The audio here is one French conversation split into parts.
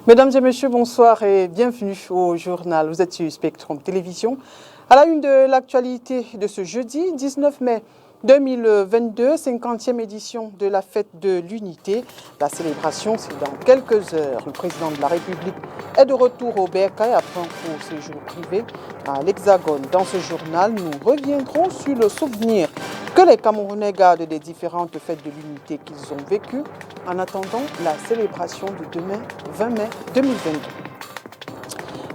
Mesdames et messieurs, bonsoir et bienvenue au journal. Vous êtes sur Spectrum Télévision. À la une de l'actualité de ce jeudi 19 mai 2022, 50e édition de la fête de l'unité. La célébration, c'est dans quelques heures. Le président de la République est de retour au Bercail après un court séjour privé à l'Hexagone. Dans ce journal, nous reviendrons sur le souvenir que les Camerounais gardent des différentes fêtes de l'unité qu'ils ont vécues en attendant la célébration de demain, 20 mai 2022.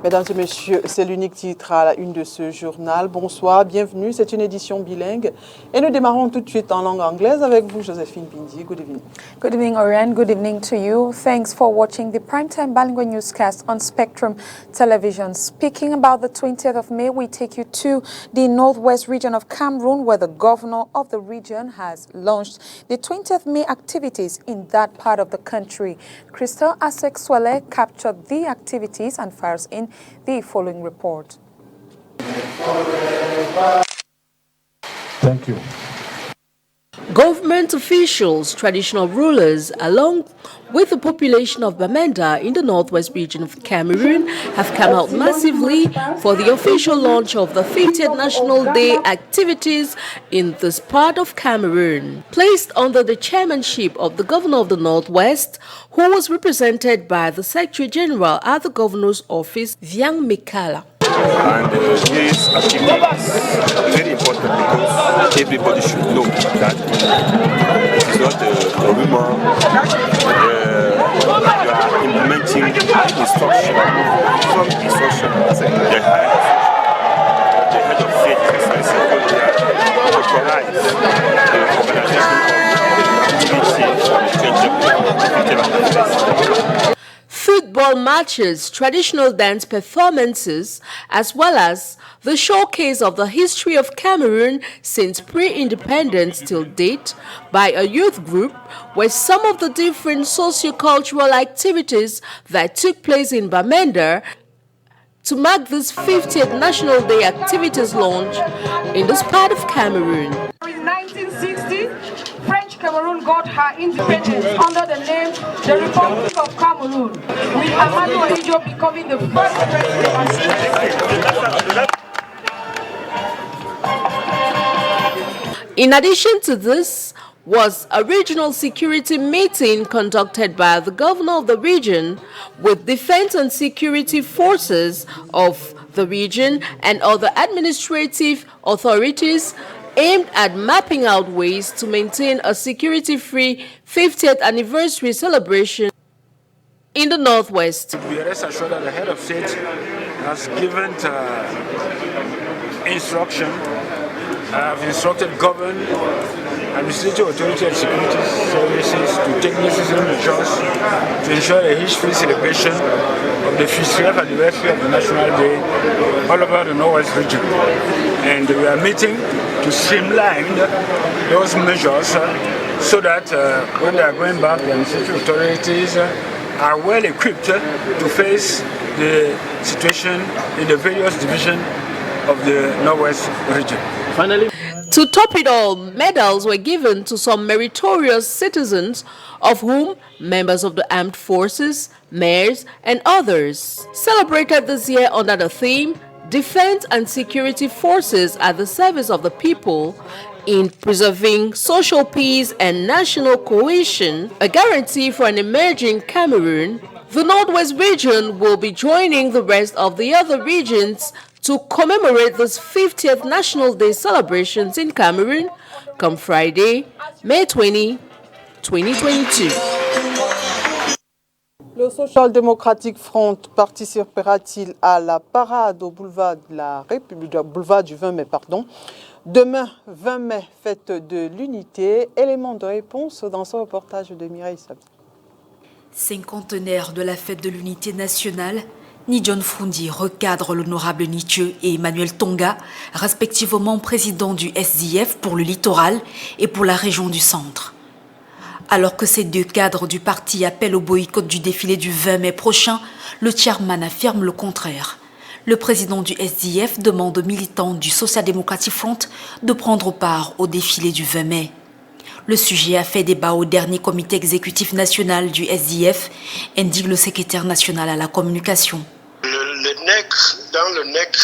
Mesdames et messieurs, c'est l'unique titre à la une de ce journal. Bonsoir, bienvenue. C'est une édition bilingue. Et nous démarrons tout de suite en langue anglaise avec vous, Joséphine Bindi. Good evening. Good evening, Oriane. Good evening to you. Thanks for watching the Primetime Bilingual Newscast on Spectrum Television. Speaking about the 20th of May, we take you to the northwest region of Cameroon, where the governor of the region has launched the 20th May activities in that part of the country. Crystal Asek-Swele captured the activities and fires in the following report. Thank you. Government officials, traditional rulers, along with the population of Bamenda in the northwest region of Cameroon, have come out massively for the official launch of the 50th National Day activities in this part of Cameroon. Placed under the chairmanship of the governor of the northwest, who was represented by the Secretary General at the governor's office, Viang Mikala. And this activity is very important because everybody should know that it is not a rumor. You are implementing instruction from instruction. The head of state precisely authorize the organization of Football matches, traditional dance performances, as well as the showcase of the history of Cameroon since pre-independence till date by a youth group were some of the different socio-cultural activities that took place in Bamenda to mark this 50th National Day activities launch in this part of Cameroon. In 1960, French Cameroon got her independence under the name the Republic of Cameroon, with Amadou Ahidjo becoming the first president. In addition to this was a regional security meeting conducted by the governor of the region with defense and security forces of the region and other administrative authorities aimed at mapping out ways to maintain a security-free 50th anniversary celebration in the northwest. We rest assured that the head of state has given instruction, have instructed government, administrative authority and security services to take necessary measures to ensure a history celebration of the 50th anniversary of the National Day all over the Northwest region. And we are meeting to streamline those measures so that when they are going back, the administrative authorities are well equipped to face the situation in the various divisions of the Northwest region. Finally, to top it all, medals were given to some meritorious citizens, of whom members of the armed forces, mayors, and others. Celebrated this year under the theme, Defense and Security Forces at the Service of the People in Preserving Social Peace and National Cohesion, a guarantee for an emerging Cameroon, the Northwest region will be joining the rest of the other regions to commemorate this 50th National Day celebrations in Cameroon come Friday, May 20, 2022. Le Social Democratic Front participera-t-il à la parade au boulevard de la République, boulevard du 20 mai, demain, 20 mai, fête de l'unité. Élément de réponse dans ce reportage de Mireille Sabi. Cinquantenaire de la fête de l'unité nationale, Ni John Frundi recadre l'honorable Nithieu et Emmanuel Tonga, respectivement président du SDF pour le littoral et pour la région du centre. Alors que ces deux cadres du parti appellent au boycott du défilé du 20 mai prochain, le chairman affirme le contraire. Le président du SDF demande aux militants du Social Democratic Front de prendre part au défilé du 20 mai. Le sujet a fait débat au dernier comité exécutif national du SDF, indique le secrétaire national à la communication. Le NEC, dans le NEC,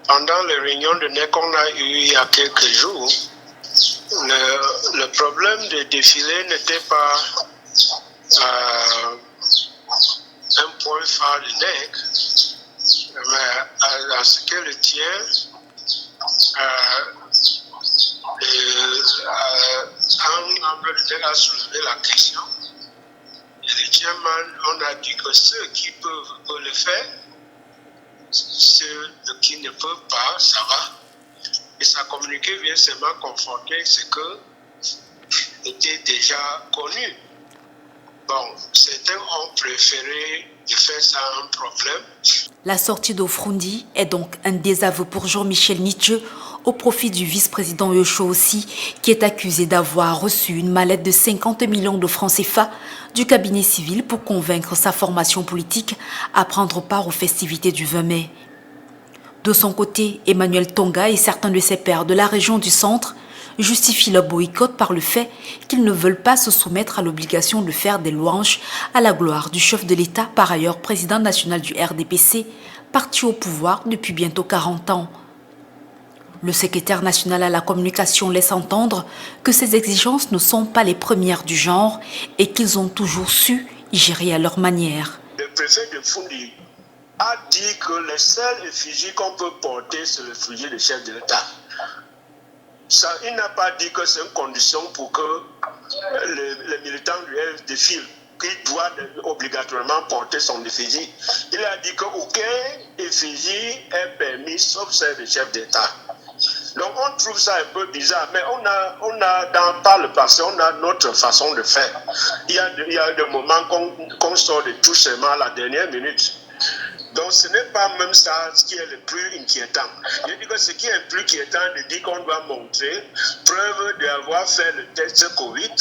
pendant les réunions de NEC qu'on a eues il y a quelques jours, le problème des défilés n'était pas un point phare du NEC, mais à ce que le tient, un membre du NEC a soulevé la question. Et le chairman, on a dit que ceux qui peuvent le faire, ceux qui ne peuvent pas, ça va. Et sa communiqué vient seulement conforter ce que était déjà connu. Bon, certains ont préféré de faire ça un problème. La sortie d'Ofrundi est donc un désaveu pour Jean-Michel Nithieu au profit du vice-président Yocho aussi, qui est accusé d'avoir reçu une mallette de 50 millions de francs CFA du cabinet civil pour convaincre sa formation politique à prendre part aux festivités du 20 mai. De son côté, Emmanuel Tonga et certains de ses pairs de la région du centre justifient leur boycott par le fait qu'ils ne veulent pas se soumettre à l'obligation de faire des louanges à la gloire du chef de l'État, par ailleurs président national du RDPC, parti au pouvoir depuis bientôt 40 ans. Le secrétaire national à la communication laisse entendre que ces exigences ne sont pas les premières du genre et qu'ils ont toujours su y gérer à leur manière. Le préfet de Fundi a dit que les seules effigies qu'on peut porter, c'est l'effigie du chef de l'État. Il n'a pas dit que c'est une condition pour que les militants du RF défilent, qu'il doit obligatoirement porter son effigie. Il a dit qu'aucun effigie est permis sauf celle du chef d'État. Donc on trouve ça un peu bizarre, mais on a par le passé, on a notre façon de faire. Il y a des moments qu'on sort de tout seulement à la dernière minute. Donc ce n'est pas même ça ce qui est le plus inquiétant. Je dis que ce qui est le plus inquiétant, de dire qu'on doit montrer preuve d'avoir fait le test Covid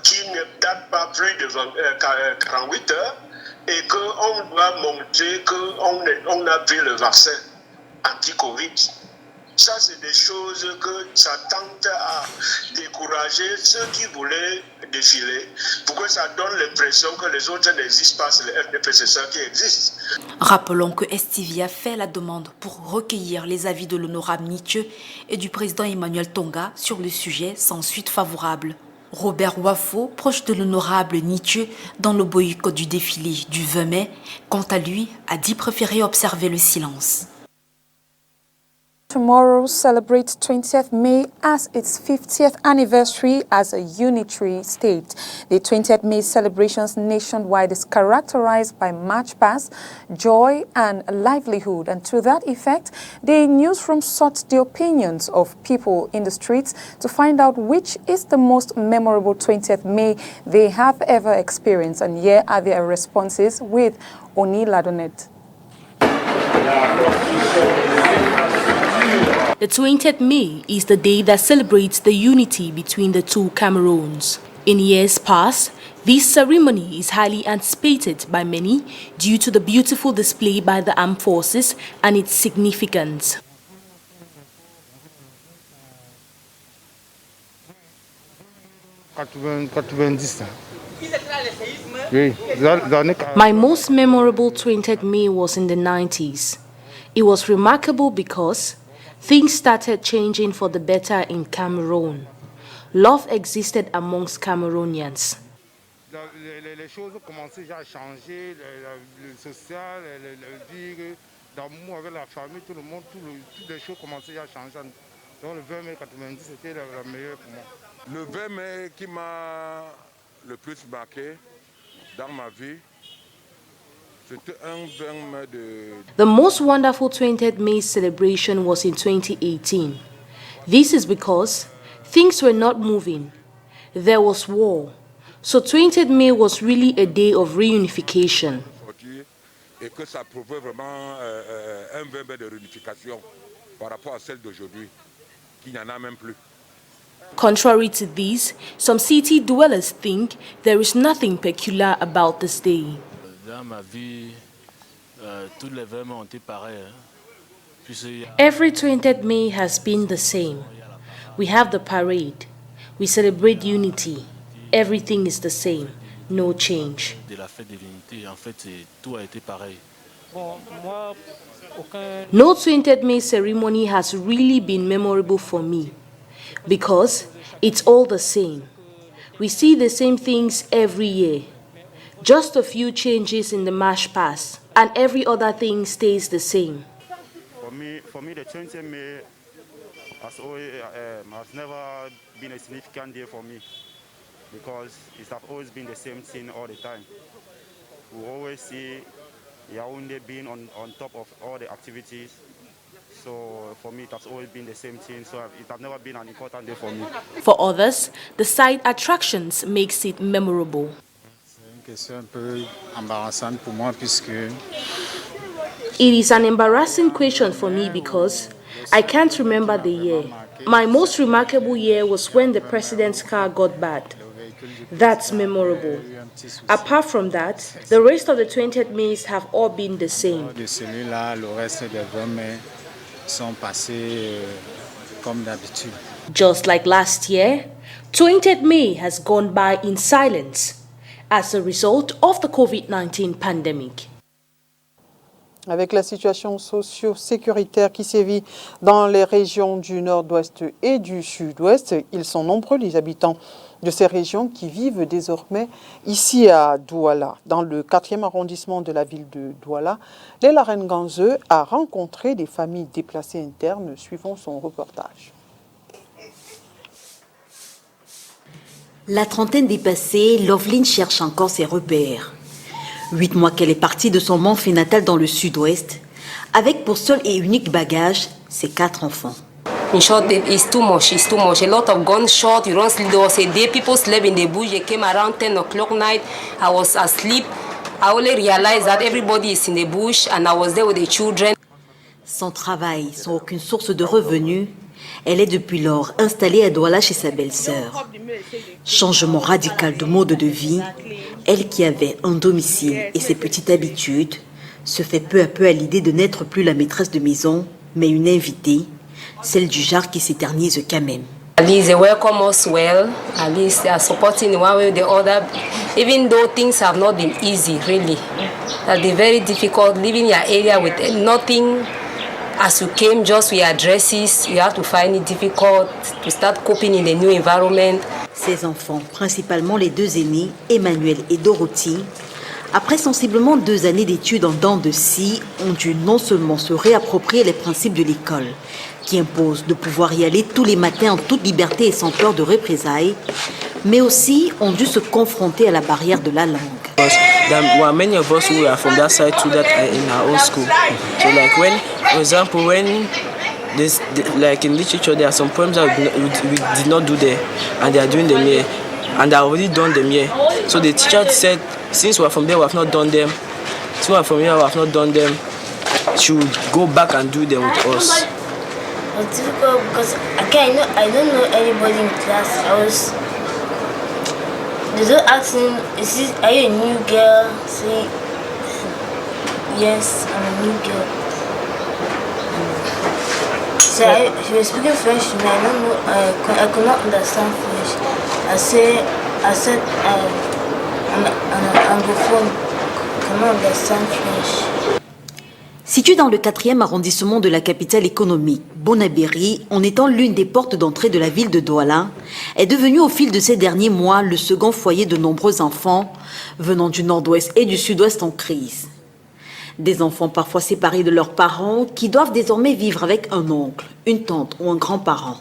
qui ne date pas plus de 48 heures et qu'on doit montrer qu'on a pris le vaccin anti-Covid. Ça, c'est des choses que ça tente à décourager ceux qui voulaient défiler, pour que ça donne l'impression que les autres n'existent pas, c'est le RDPC qui existe. Rappelons que STV a fait la demande pour recueillir les avis de l'honorable Nithieu et du président Emmanuel Tonga sur le sujet sans suite favorable. Robert Wafo, proche de l'honorable Nithieu dans le boycott du défilé du 20 mai, quant à lui, a dit préférer observer le silence. Tomorrow celebrates 20th May as its 50th anniversary as a unitary state. The 20th May celebrations nationwide is characterized by march past, joy and livelihood. And to that effect, the newsroom sought the opinions of people in the streets to find out which is the most memorable 20th May they have ever experienced. And here are their responses with Oni Ladonet. The 20th May is the day that celebrates the unity between the two Cameroons. In years past, this ceremony is highly anticipated by many due to the beautiful display by the armed forces and its significance. My most memorable 20th May was in the 90s. It was remarkable because things started changing for the better in Cameroon. Love existed amongst Cameroonians. Les choses commençaient à changer, le social, le dire d'amour avec la famille, tout le monde, toutes les choses commençaient à changer. Donc le 20 mai 90, c'était la meilleure pour moi. Le 20 mai qui m'a le plus marqué dans ma vie, c'était un 20 mai de... The most wonderful 20th May celebration was in 2018. This is because things were not moving. There was war. So 20th May was really a day of reunification. Et que ça prouvait vraiment un 20 mai de réunification par rapport à celle d'aujourd'hui, qu'il n'y en a même plus. Contrary to this, some city dwellers think there is nothing peculiar about this day. Dans ma vie, tous les 20 mai ont été pareils. Every 20th May has been the same. We have the parade. We celebrate unity. Everything is the same. No change. De la fête de l'unité, en fait, tout a été pareil. No 20th May ceremony has really been memorable for me because it's all the same. We see the same things every year. Just a few changes in the march pass, and every other thing stays the same. For me, the 20th May has never been a significant day for me because it has always been the same thing all the time. We always see Yaoundé being on top of all the activities. So for me, it has always been the same thing. So it has never been an important day for me. For others, the side attractions makes it memorable. C'est une question un peu embarrassante pour moi puisque It is an embarrassing question for me because I can't remember the year. My most remarkable year was when the president's car got bad. That's memorable. Apart from that, the rest of the 20th Mays have all been the same. de celui-là, le reste des 20 mai sont passés comme d'habitude. Just like last year, 20th May has gone by in silence as a result of the COVID-19 pandemic. Avec la situation socio-sécuritaire qui sévit dans les régions du nord-ouest et du sud-ouest, ils sont nombreux les habitants de ces régions qui vivent désormais ici à Douala. Dans le 4e arrondissement de la ville de Douala, Léla Renganze a rencontré des familles déplacées internes. Suivons son reportage. La trentaine dépassée, Loveline cherche encore ses repères. 8 mois qu'elle est partie de son Manfé natal dans le sud-ouest, avec pour seul et unique bagage ses 4 enfants. In short, it's too much. It's too much. A lot of gunshots. You don't sleep. There was a day people slept in the bush. They came around 10 o'clock night. I was asleep. I only realized that everybody is in the bush and I was there with the children. Sans travail, sans aucune source de revenus, elle est depuis lors installée à Douala chez sa belle-sœur. Changement radical de mode de vie, elle qui avait un domicile et ses petites habitudes, se fait peu à peu à l'idée de n'être plus la maîtresse de maison, mais une invitée, celle du genre qui s'éternise quand même. At least they welcome us well. At least they are supporting in one way or the other. Even though things have not been easy, really. That they're very difficult living in your area with nothing. As you came, just with your dresses, you have to find it difficult to start coping in the new environment. Ses enfants, principalement les 2 aînés, Emmanuel et Dorothy, après sensiblement 2 années d'études en dents de scie, ont dû non seulement se réapproprier les principes de l'école, qui impose de pouvoir y aller tous les matins en toute liberté et sans peur de représailles, mais aussi ont dû se confronter à la barrière de la langue. There were many of us who are from that side too that are in our old school. So like when, for example, when this, like in literature, there are some poems that we did not do there, and they are doing them here, and they are already done them here. So the teacher said, since we are from there, we have not done them. Since we are from here, we have not done them. She would go back and do them with us. It was difficult because I don't know anybody in class. They don't ask me, are you a new girl? Say, yes, I'm a new girl. So she was speaking French to me. I don't know, I could not understand French. I said, I'm an anglophone. I cannot understand French. Située dans le 4e arrondissement de la capitale économique, Bonabéry, en étant l'une des portes d'entrée de la ville de Douala, est devenue au fil de ces derniers mois le second foyer de nombreux enfants venant du nord-ouest et du sud-ouest en crise. Des enfants parfois séparés de leurs parents qui doivent désormais vivre avec un oncle, une tante ou un grand-parent.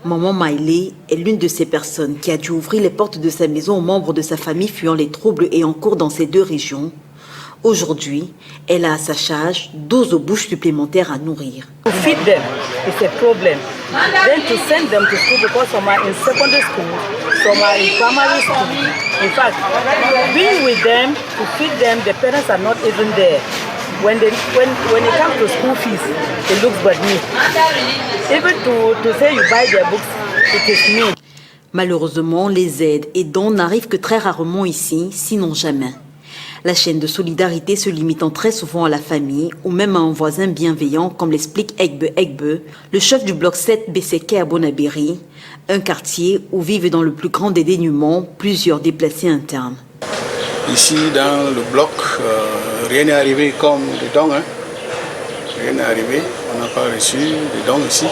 Maman Maïlé est l'une de ces personnes qui a dû ouvrir les portes de sa maison aux membres de sa famille fuyant les troubles et en cours dans ces 2 régions. Aujourd'hui, elle a à sa charge 12 bouches supplémentaires à nourrir. To feed them is a problem. Then to send them to school because some are in secondary school, some are in primary school. In fact, being with them, to feed them, the parents are not even there. When it comes to school fees, it looks but me. Even to say you buy their books, it is me. Malheureusement, les aides et dons n'arrivent que très rarement ici, sinon jamais. La chaîne de solidarité se limitant très souvent à la famille ou même à un voisin bienveillant, comme l'explique Egbe, le chef du bloc 7 Beseke à Bonabéry, un quartier où vivent dans le plus grand des dénuements plusieurs déplacés internes. Ici, dans le bloc, rien n'est arrivé comme des dons. Hein. Rien n'est arrivé, on n'a pas reçu des dons ici.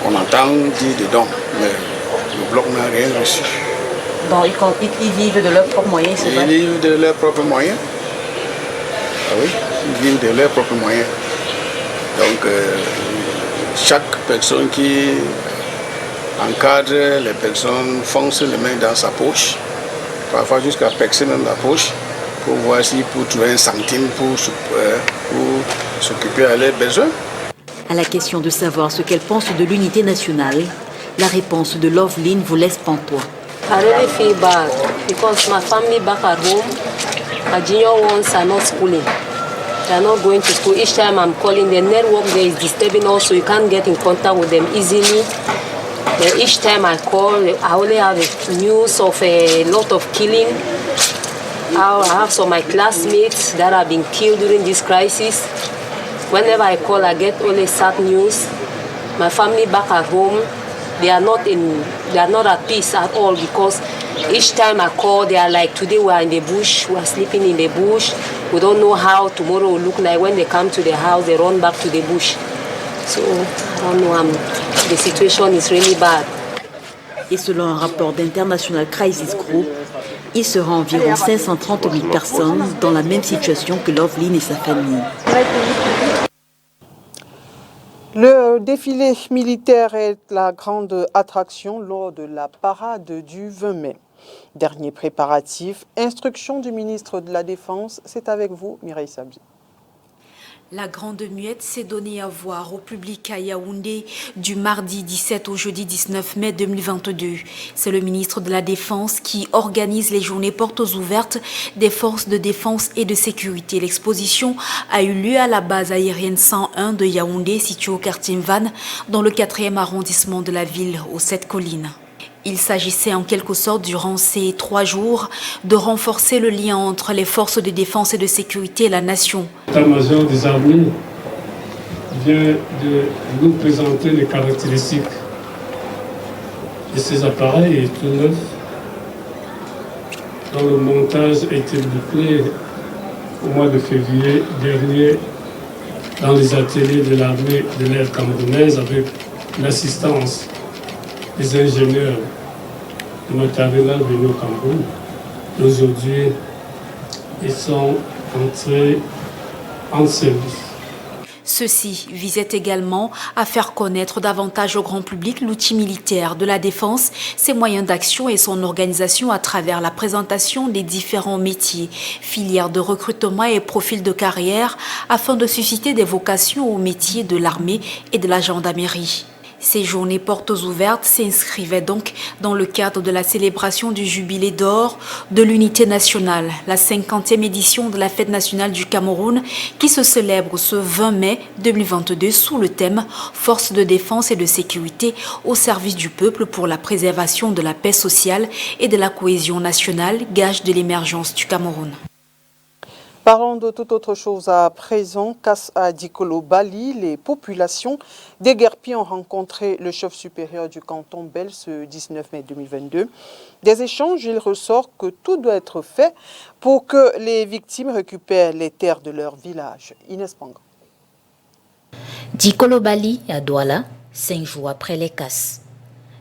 On entend dire des dons, mais le bloc n'a rien reçu. Donc ils vivent de leurs propres moyens, c'est ça? Ils vivent de leurs propres moyens. Ah oui, ils vivent de leurs propres moyens. Donc chaque personne qui encadre les personnes fonce les mains dans sa poche, parfois jusqu'à percer même la poche, pour voir si pour trouver un centime pour s'occuper à leurs besoins. À la question de savoir ce qu'elle pense de l'unité nationale, la réponse de Loveline vous laisse pantois. I really feel bad because my family back at home, my junior ones are not schooling. They are not going to school. Each time I'm calling, the network there is disturbing also. You can't get in contact with them easily. Then each time I call, I only have news of a lot of killing. I have some of my classmates that have been killed during this crisis. Whenever I call, I get only sad news. My family back at home, they are not at peace at all because each time I call, they are like, today we are in the bush, we are sleeping in the bush. We don't know how tomorrow will look like. When they come to the house, they run back to the bush. So, I don't know, the situation is really bad. Et selon un rapport d'International Crisis Group, il sera environ 530 000 personnes dans la même situation que Loveline et sa famille. Le défilé militaire est la grande attraction lors de la parade du 20 mai. Dernier préparatif, instruction du ministre de la Défense, c'est avec vous, Mireille Sabzi. La Grande Muette s'est donnée à voir au public à Yaoundé du mardi 17 au jeudi 19 mai 2022. C'est le ministre de la Défense qui organise les journées portes ouvertes des forces de défense et de sécurité. L'exposition a eu lieu à la base aérienne 101 de Yaoundé, située au quartier Mvan, dans le 4e arrondissement de la ville, aux 7 collines. Il s'agissait en quelque sorte, durant ces 3 jours, de renforcer le lien entre les forces de défense et de sécurité et la nation. L'état-major des armées vient de nous présenter les caractéristiques de ces appareils tout neufs, dont le montage a été bouclé au mois de février dernier dans les ateliers de l'armée de l'air camerounaise avec l'assistance des ingénieurs de notre arena venus au Cameroun. Aujourd'hui, ils sont entrés en service. Ceci visait également à faire connaître davantage au grand public l'outil militaire de la défense, ses moyens d'action et son organisation à travers la présentation des différents métiers, filières de recrutement et profils de carrière afin de susciter des vocations aux métiers de l'armée et de la gendarmerie. Ces journées portes ouvertes s'inscrivaient donc dans le cadre de la célébration du Jubilé d'or de l'unité nationale, la 50e édition de la Fête nationale du Cameroun qui se célèbre ce 20 mai 2022 sous le thème « Forces de défense et de sécurité au service du peuple pour la préservation de la paix sociale et de la cohésion nationale, gage de l'émergence du Cameroun ». Parlons de toute autre chose à présent. À Dikolo Bali, les populations déguerpies ont rencontré le chef supérieur du canton Bel ce 19 mai 2022. Des échanges, il ressort que tout doit être fait pour que les victimes récupèrent les terres de leur village. Inès Panga. Dikolo Bali à Douala, 5 jours après les casses.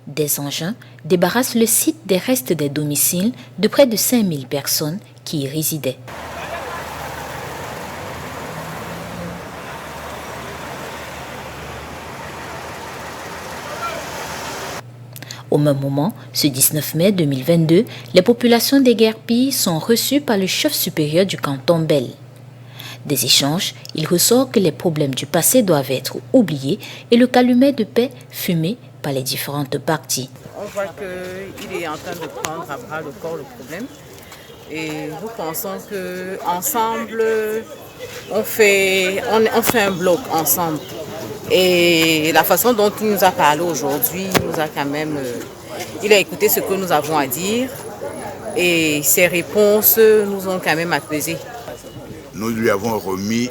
Des engins débarrassent le site des restes des domiciles de près de 5000 personnes qui y résidaient. Au même moment, ce 19 mai 2022, les populations déguerpies sont reçues par le chef supérieur du canton Bel. Des échanges, il ressort que les problèmes du passé doivent être oubliés et le calumet de paix fumé par les différentes parties. On voit qu'il est en train de prendre à bras le corps le problème et nous pensons qu'ensemble, on fait un bloc ensemble. Et la façon dont il nous a parlé aujourd'hui, il a écouté ce que nous avons à dire Et ses réponses nous ont quand même apaisés. Nous lui avons remis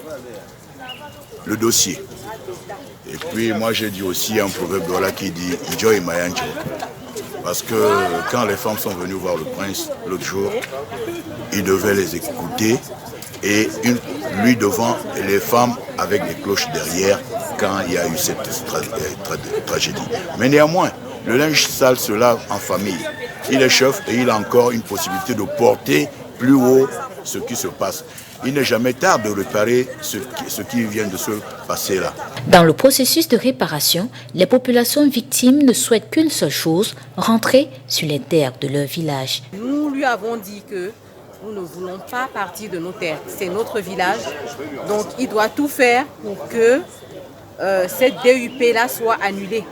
le dossier. Et puis moi j'ai dit aussi un proverbe voilà qui dit « Joy Mayancho ». Parce que quand les femmes sont venues voir le prince l'autre jour, il devait les écouter et lui devant et les femmes avec des cloches derrière quand il y a eu cette tragédie. Mais néanmoins, le linge sale se lave en famille. Il est chef et il a encore une possibilité de porter plus haut ce qui se passe. Il n'est jamais tard de réparer ce qui vient de se passer là. Dans le processus de réparation, les populations victimes ne souhaitent qu'une seule chose, rentrer sur les terres de leur village. Nous lui avons dit que nous ne voulons pas partir de nos terres. C'est notre village, donc il doit tout faire pour que cette DUP-là soit annulée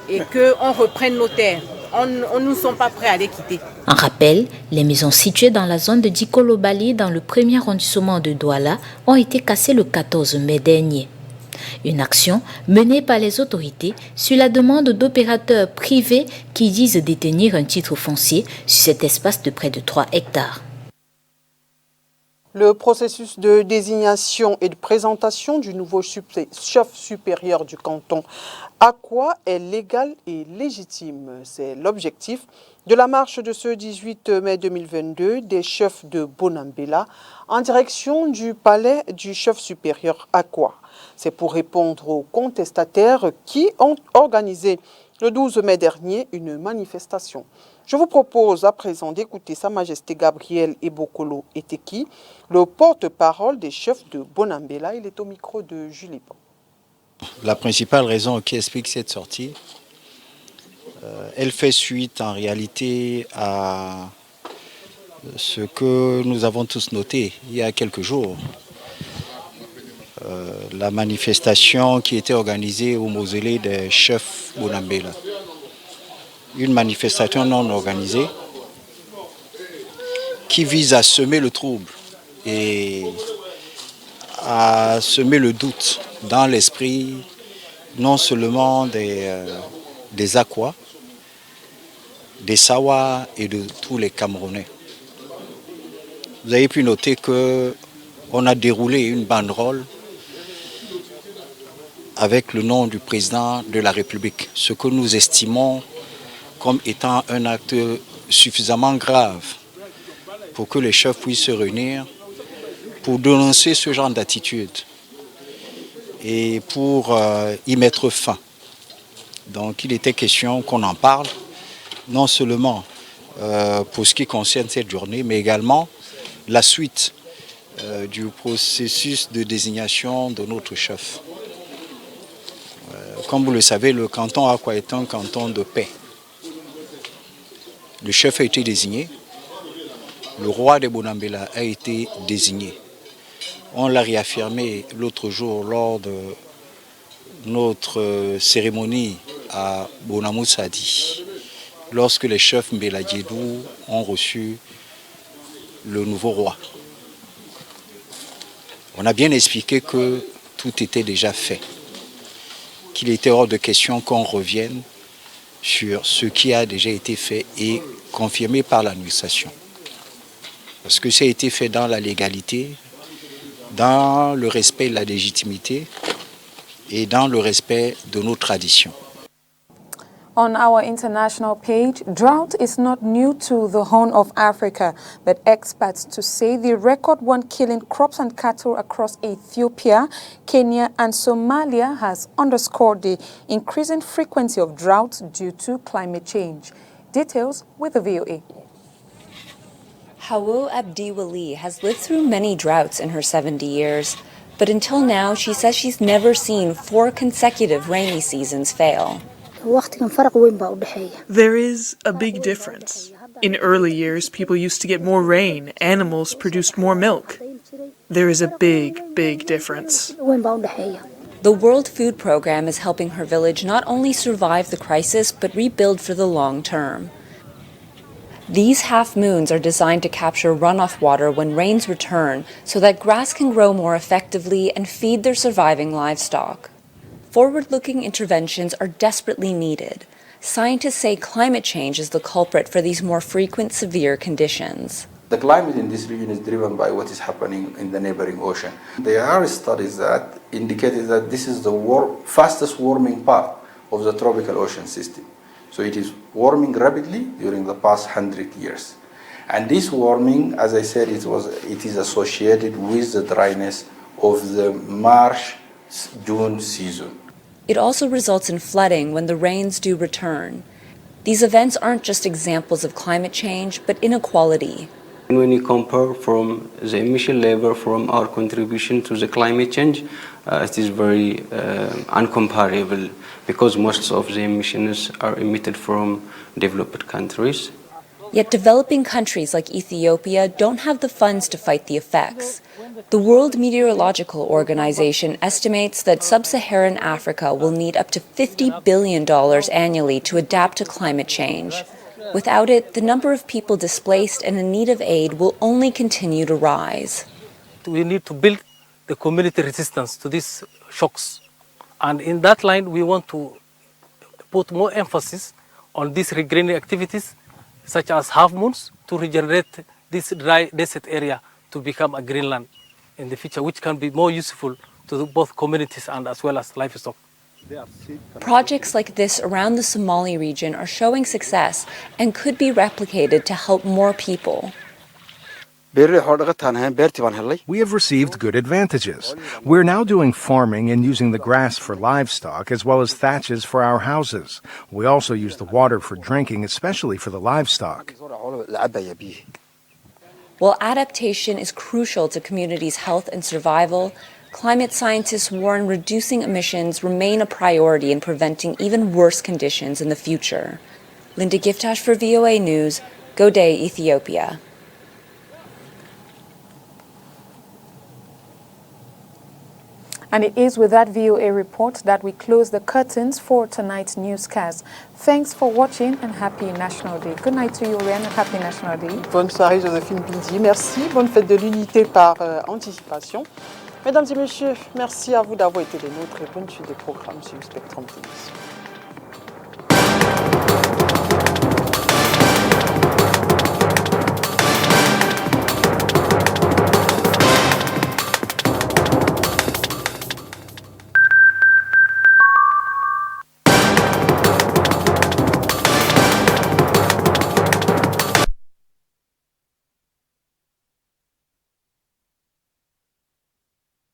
et qu'on reprenne nos terres. On ne sommes pas prêts à les quitter. En rappel, les maisons situées dans la zone de Dikolo-Bali, dans le premier arrondissement de Douala, ont été cassées le 14 mai dernier. Une action menée par les autorités sur la demande d'opérateurs privés qui disent détenir un titre foncier sur cet espace de près de 3 hectares. Le processus de désignation et de présentation du nouveau chef supérieur du canton Akwa est légal et légitime. C'est l'objectif de la marche de ce 18 mai 2022 des chefs de Bonambela en direction du palais du chef supérieur Akwa. C'est pour répondre aux contestataires qui ont organisé le 12 mai dernier une manifestation. Je vous propose à présent d'écouter Sa Majesté Gabriel Ebokolo Eteki, le porte-parole des chefs de Bonambela. Il est au micro de Julie Pan. La principale raison qui explique cette sortie, elle fait suite en réalité à ce que nous avons tous noté il y a quelques jours. La manifestation qui était organisée au mausolée des chefs Bonambela. Une manifestation non organisée qui vise à semer le trouble et à semer le doute dans l'esprit non seulement des Akwa, des Sawa et de tous les Camerounais. Vous avez pu noter qu'on a déroulé une banderole avec le nom du président de la République, ce que nous estimons comme étant un acte suffisamment grave pour que les chefs puissent se réunir pour dénoncer ce genre d'attitude et pour y mettre fin. Donc il était question qu'on en parle, non seulement pour ce qui concerne cette journée, mais également la suite du processus de désignation de notre chef. Comme vous le savez, le canton Akwa est un canton de paix. Le chef a été désigné, le roi de Bonambela a été désigné. On l'a réaffirmé l'autre jour lors de notre cérémonie à Bonamoussadi, lorsque les chefs Mbela Diédou ont reçu le nouveau roi. On a bien expliqué que tout était déjà fait, qu'il était hors de question qu'on revienne sur ce qui a déjà été fait et confirmé par l'administration. Parce que ça a été fait dans la légalité, dans le respect de la légitimité et dans le respect de nos traditions. On our international page, drought is not new to the Horn of Africa, but experts to say the record one killing crops and cattle across Ethiopia, Kenya and Somalia has underscored the increasing frequency of droughts due to climate change. Details with the VOA. Hawo Abdiwali has lived through many droughts in her 70 years, but until now she says she's never seen 4 consecutive rainy seasons fail. There is a big difference. In early years, people used to get more rain, animals produced more milk. There is a big, big difference. The World Food Programme is helping her village not only survive the crisis, but rebuild for the long term. These half-moons are designed to capture runoff water when rains return so that grass can grow more effectively and feed their surviving livestock. Forward-looking interventions are desperately needed. scientists say climate change is the culprit for these more frequent severe conditions. The climate in this region is driven by what is happening in the neighboring ocean. There are studies that indicated that this is the fastest warming part of the tropical ocean system. So it is warming rapidly during the past 100 years. And this warming, as I said, it is associated with the dryness of the March-June season. It also results in flooding when the rains do return. These events aren't just examples of climate change, but inequality. When you compare from the emission level from our contribution to the climate change, it is very uncomparable because most of the emissions are emitted from developed countries. Yet developing countries like Ethiopia don't have the funds to fight the effects. The World Meteorological Organization estimates that sub-Saharan Africa will need up to $50 billion annually to adapt to climate change. Without it, the number of people displaced and in need of aid will only continue to rise. We need to build the community resistance to these shocks. And in that line, we want to put more emphasis on these regreening activities, such as half moons, to regenerate this dry desert area to become a green land in the future, which can be more useful to both communities and as well as livestock. Projects like this around the Somali region are showing success and could be replicated to help more people. We have received good advantages. We're now doing farming and using the grass for livestock as well as thatches for our houses. We also use the water for drinking, especially for the livestock. While adaptation is crucial to communities' health and survival, climate scientists warn reducing emissions remain a priority in preventing even worse conditions in the future. Linda Giftash for VOA News, Godey, Ethiopia. And it is with that VOA report that we close the curtains for tonight's newscast. Thanks for watching and happy National Day. Good night to you, Ryan, and happy National Day. Bonne soirée, Joséphine Bindi. Merci. Bonne fête de l'unité par anticipation. Mesdames et messieurs, merci à vous d'avoir été les nôtres et bonne suite des programmes sur Spectrum Télévision.